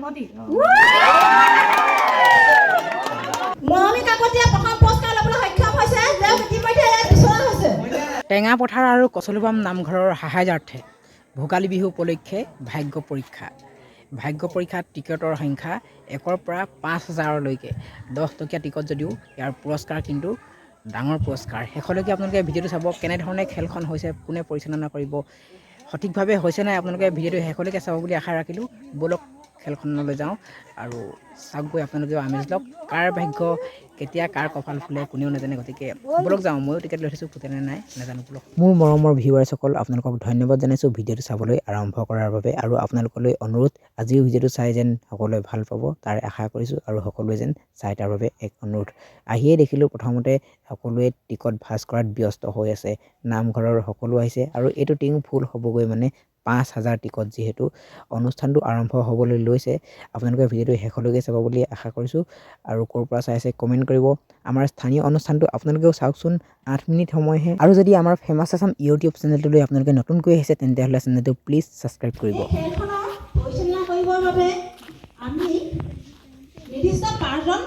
সন্মতি মৰমী কাকতীয়া প্ৰথম পুৰস্কাৰ ল'বলৈ সক্ষম হৈছে তেওঁ ইতিমধ্যে ইয়াত বিচৰা হৈছে টেঙা পথাৰ আৰু কচলুবাম নামঘৰৰ সাহায্যাৰ্থে ভোগালী বিহু উপলক্ষে ভাগ্য পৰীক্ষাত টিকটৰ সংখ্যা 1ৰ পৰা 5,000লৈকে 10 টকীয়া টিকট যদিও ইয়াৰ পুৰস্কাৰ কিন্তু ডাঙৰ পুৰস্কাৰ শেষলৈকে আপোনালোকে ভিডিঅ'টো চাব কেনেধৰণে খেলখন হৈছে কোনে পৰিচালনা কৰিব সঠিকভাৱে হৈছে নাই আপোনালোকে ভিডিঅ'টো শেষলৈকে চাব বুলি আশা ৰাখিলোঁ ব'লক খেলখনলৈ যাওঁ আৰু চাওকগৈ আপোনালোকেও আমেজ লওক কাৰ ভাগ্য কেতিয়া কাৰ কপাল ফুলে কোনেও নাজানে গতিকে ব'লক যাওঁ ময়ো টিকেট লৈ থৈছোঁ ফুটেনে নাই নাজানো ব'লক মোৰ মৰমৰ ভিউৱাৰ্ছসকল আপোনালোকক ধন্যবাদ জনাইছোঁ ভিডিঅ'টো চাবলৈ আৰম্ভ কৰাৰ বাবে আৰু আপোনালোকলৈ অনুৰোধ আজিও ভিডিঅ'টো চাই যেন সকলোৱে ভাল পাব তাৰ আশা কৰিছোঁ আৰু সকলোৱে যেন চাই তাৰ বাবে এক অনুৰোধ আহিয়ে দেখিলোঁ প্ৰথমতে সকলোৱে টিকট ভাজ কৰাত ব্যস্ত হৈ আছে নামঘৰৰ সকলো আহিছে আৰু এইটো টিং ফুল হ'বগৈ মানে 5,000 টিকট যিহেতু অনুষ্ঠানটো আৰম্ভ হ'বলৈ লৈছে আপোনালোকে ভিডিঅ'টো শেষলৈকে চাব বুলি আশা কৰিছোঁ আৰু ক'ৰ পৰা চাই আছে কমেণ্ট কৰিব আমাৰ স্থানীয় অনুষ্ঠানটো আপোনালোকেও চাওকচোন 8 মিনিট সময়হে আৰু যদি আমাৰ ফেমাছ আছাম ইউটিউব চেনেলটোলৈ আপোনালোকে নতুনকৈ আহিছে তেন্তেহ'লে চেনেলটো প্লিজ ছাবস্ক্ৰাইব কৰিব খেলখনৰ পৰিচালনা কৰিবৰ বাবে আমি নিৰ্দিষ্ট 5জন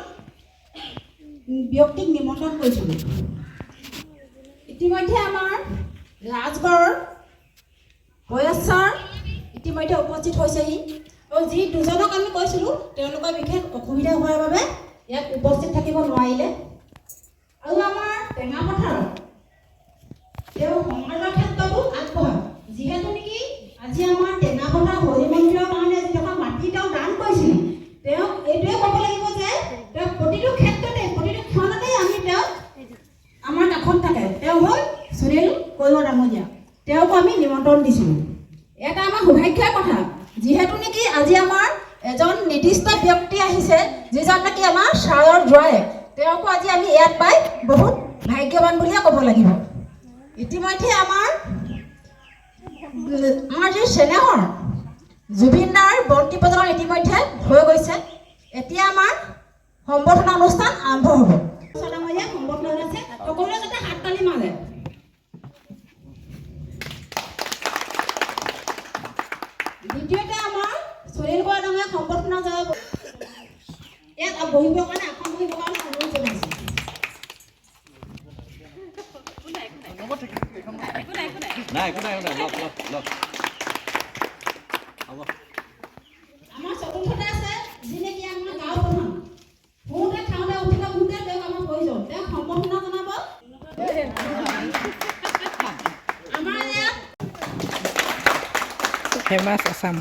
ব্যক্তিক নিমন্ত্ৰণ কৰিছিলোঁ ইতিমধ্যে আমাৰ ৰাজগড়ৰ বয়স্কাৰ ইতিমধ্যে উপস্থিত হৈছেহি আৰু যি দুজনক আমি কৈছিলোঁ তেওঁলোকৰ বিশেষ অসুবিধা হোৱাৰ বাবে ইয়াত উপস্থিত থাকিব নোৱাৰিলে আৰু আমাৰ টেঙা পথাৰত তেওঁ সমাজৰ ক্ষেত্ৰতো আগবঢ়া যিহেতু নেকি আজি আমাৰ টেঙা পথাৰ হৰি মন্দিৰৰ কাৰণে যিখন মাটি তেওঁ দান কৰিছিল তেওঁক এইটোৱে ক'ব লাগিব যে তেওঁ প্ৰতিটো ক্ষেত্ৰতে প্ৰতিটো ক্ষণতে আমি তেওঁক আমাৰ কাষত থাকে তেওঁ হ'ল সুনীল কৈৰ ডাঙৰীয়া তেওঁক আমি নিমন্ত্ৰণ দিছিলোঁ এটা আমাৰ সৌভাগ্যৰ কথা যিহেতু নেকি আজি আমাৰ এজন নিৰ্দিষ্ট ব্যক্তি আহিছে যিজন নেকি আমাৰ ছাৰৰ জোঁৱায়েক তেওঁকো আজি আমি ইয়াত পাই বহুত ভাগ্যৱান বুলিয়ে ক'ব লাগিব ইতিমধ্যে আমাৰ যি চেনেহৰ জুবিনদাৰ বন্তি প্ৰজ্বলন ইতিমধ্যে হৈ গৈছে এতিয়া আমাৰ সম্বৰ্ধনা অনুষ্ঠান আৰম্ভ হ'ব ডাঙৰীয়া সম্বৰ্ধনা আছে সকলোৱে যাতে হাত তালি মাৰে দ্বিতীয়তে আমাৰ সুনীল কৈৰ ডাঙৰীয়া সম্বৰ্ধনা যাব ইয়াত বহিবৰ কাৰণে আসন বহিবৰ কাৰণে অনুৰোধ জনাইছোঁ আমাৰ চতুৰ্থতে আছে যি নেকি আমাৰ গাঁও প্ৰধান বহুতে খাওঁতে উঠিলে বহুতে তেওঁক আমাৰ প্ৰয়োজন তেওঁক সম্বৰ্ধনা জনাব আমাৰ ইয়াত ফেমাছ আছাম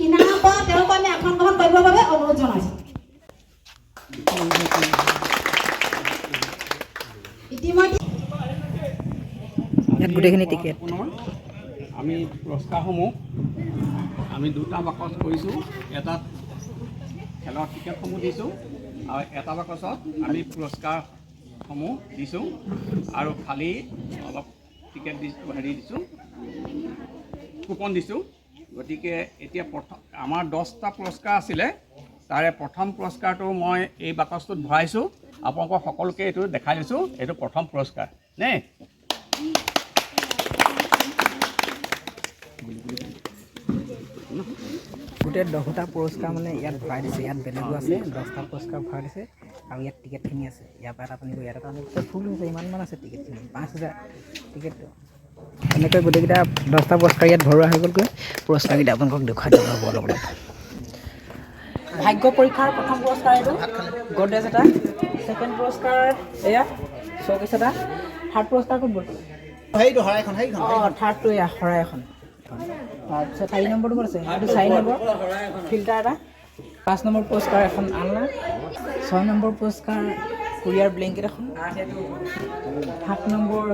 কিনাৰৰ পৰা তেওঁক আমি আসন গ্ৰহণ কৰিবৰ বাবে অনুৰোধ জনাইছোঁ ইতিমধ্যে ইয়াত গোটেইখিনি টিকেট আমি পুৰস্কাৰসমূহ আমি দুটা বাকচ কৰিছোঁ এটাত খেলৰ টিকেটসমূহ দিছোঁ আৰু এটা বাকচত আমি পুৰস্কাৰসমূহ দিছোঁ আৰু খালী অলপ টিকেট দিছোঁ কুপন দিছোঁ গতিকে এতিয়া আমাৰ 10টা পুৰস্কাৰ আছিলে তাৰে প্ৰথম পুৰস্কাৰটো মই এই বাকচটোত ভৰাইছোঁ আপোনালোকক সকলোকে এইটো দেখাই দিছোঁ এইটো প্ৰথম পুৰস্কাৰ নে গোটেই 10টা পুৰস্কাৰ মানে ইয়াত ভৰাই দিছে ইয়াত বেলেগো আছে 10টা পুৰস্কাৰ ভৰাই দিছে আৰু ইয়াত টিকেটখিনি আছে ইয়াৰ পৰা আপুনি ইয়াত এটা ফুল হৈছে ইমান আছে টিকেটখিনি 5,000 টিকেট এনেকৈ গোটেইকেইটা 10টা পুৰস্কাৰ ইয়াত ভৰোৱা হৈ গ'লগৈ পুৰস্কাৰকেইটা আপোনালোকক দেখুৱাই দিব হ'ব অলপ ভাগ্য পৰীক্ষাৰ প্ৰথম পুৰস্কাৰ এইটো গডৰেজ এটা ছেকেণ্ড পুৰস্কাৰ এয়া শ্ব'কেছ এটা থাৰ্ড পুৰস্কাৰ ক'ত গ'ল থাৰ্ডটো এয়া শৰাই এখন তাৰপিছত 4 নম্বৰটো ক'ত আছে এইটো 4 নম্বৰ ফিল্টাৰ এটা 5 নম্বৰ পুৰস্কাৰ এখন আলনা 6 নম্বৰ পুৰস্কাৰ কুৰিয়াৰ ব্লেংকেট এখন 7 নম্বৰ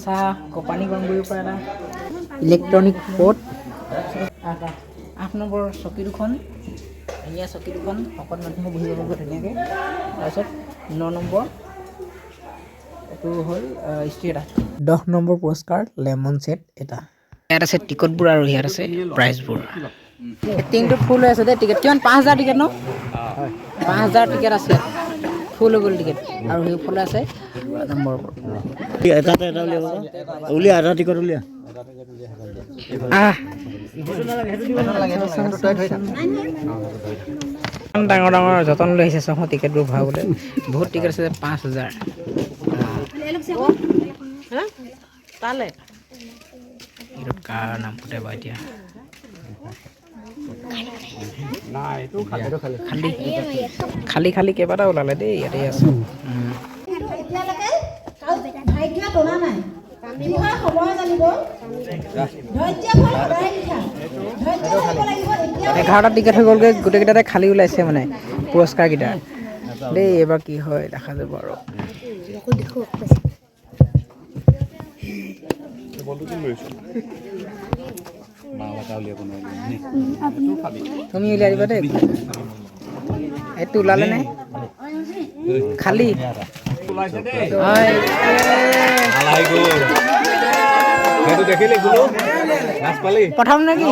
চাহ কপানী গৰম কৰিব পৰা এটা ইলেক্ট্ৰনিক পট 8 নম্বৰ চকী দুখন ধুনীয়া চকী দুখন সকলো মানুহে বহিব পাৰিব ধুনীয়াকৈ তাৰপিছত 9 নম্বৰ এইটো হ'ল ইষ্ট্ৰি এটা 10 নম্বৰ পুৰস্কাৰ লেমন ছেট এটা ইয়াত আছে টিকটবোৰ আৰু ইয়াত আছে প্ৰাইজবোৰ টিংটো ফুল হৈ আছে দেই টিকেট কিমান 5,000 টিকেট ন 5,000 টিকেট আছে ফুল হৈ গ'ল টিকেট আৰু সেইফালে আছে নম্বৰ এটা উলিয়া এটা টিকট উলিয়া ইমান ডাঙৰ ডাঙৰ যতন লৈ আহিছে চব টিকেটবোৰ ভৰাবলৈ বহুত টিকেট আছে 5,000 তালে এইটো কাৰ নাম ফুটে বা এতিয়া খালি খালি কেইবাটা ওলালে দেই ইয়াতে আছো এতিয়ালৈকে ভাগ্য টনা নাই কি হয় সময় জানিব ধৈৰ্য ফল সদায় লিখা ধৈৰ্য ধৰিব লাগিব এতিয়া 11টা টিকেট হৈ গ'লগৈ গোটেইকেইটাতে খালী ওলাইছে মানে পুৰস্কাৰকেইটা দেই এইবাৰ কি হয় দেখা যাব আৰু তুমি উলিয়াই দিবা দেই এইটো ওলালে নে খালী প্ৰথম নেকি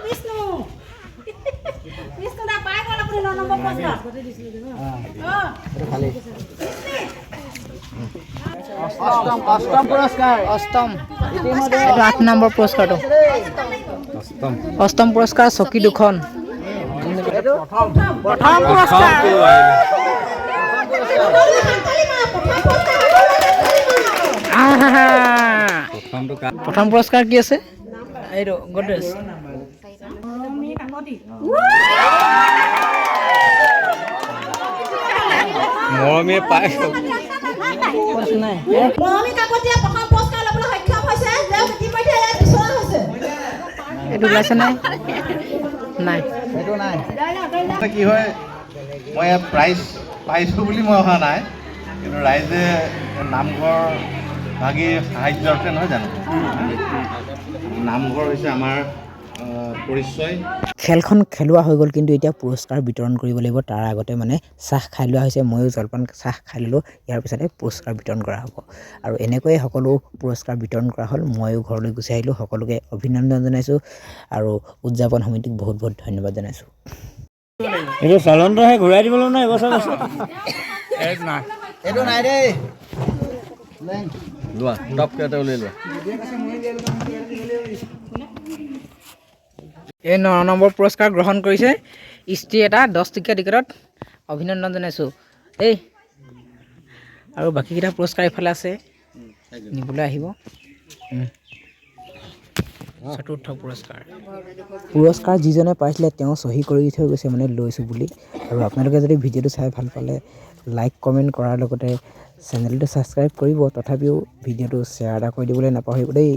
বিষ্ণু বিষ্ণু দা পাই গ'ল আপুনি 9 নম্বৰ পুৰস্কাৰ অষ্টম এইটো 8 নম্বৰ পুৰস্কাৰটো অষ্টম পুৰস্কাৰ চকী দুখন প্ৰথম পুৰস্কাৰ প্ৰথম পুৰস্কাৰ কি আছে এইটো গডৰেজ মৰমে পাই নাই মৰমী কাকতীয়া প্ৰথম পুৰস্কাৰ ল'বলৈ সক্ষম হৈছে যে ইতিমধ্যে ইয়াত বিচৰা হৈছে এইটো ওলাইছে নাই নাই সেইটো নাই কি হয় মই ইয়াত প্ৰাইজ পাইছোঁ বুলি মই অহা নাই কিন্তু ৰাইজে নামঘৰ ভাগি সাহাৰ্যাৰ্থে নহয় জানো নামঘৰ হৈছে আমাৰ পৰিচয় খেলখন খেলোৱা হৈ গ'ল কিন্তু এতিয়া পুৰস্কাৰ বিতৰণ কৰিব লাগিব তাৰ আগতে মানে চাহ খাই লোৱা হৈছে ময়ো জলপান চাহ খাই ল'লোঁ ইয়াৰ পিছতে পুৰস্কাৰ বিতৰণ কৰা হ'ব আৰু এনেকৈয়ে সকলো পুৰস্কাৰ বিতৰণ কৰা হ'ল ময়ো ঘৰলৈ গুচি আহিলোঁ সকলোকে অভিনন্দন জনাইছোঁ আৰু উদযাপন সমিতিক বহুত বহুত ধন্যবাদ জনাইছোঁ এইটো চালনটোহে ঘূৰাই দিবলৈ নাই এবছৰ এইটো নাই দেই লোৱা টপকৈ এটা উলিয়াই লোৱা এই 9 নম্বৰ পুৰস্কাৰ গ্ৰহণ কৰিছে ইষ্ট্ৰি এটা 10 টকীয়া টিকেটত অভিনন্দন জনাইছোঁ এই আৰু বাকীকেইটা পুৰস্কাৰ এইফালে আছে নিবলৈ আহিব চতুৰ্থ পুৰস্কাৰ যিজনে পাইছিলে তেওঁ চহী কৰি থৈ গৈছে মানে লৈছোঁ বুলি আৰু আপোনালোকে যদি ভিডিঅ'টো চাই ভাল পালে লাইক কমেণ্ট কৰাৰ লগতে চেনেলটো ছাবস্ক্ৰাইব কৰিব তথাপিও ভিডিঅ'টো শ্বেয়াৰ এটা কৰি দিবলৈ নাপাহৰিব দেই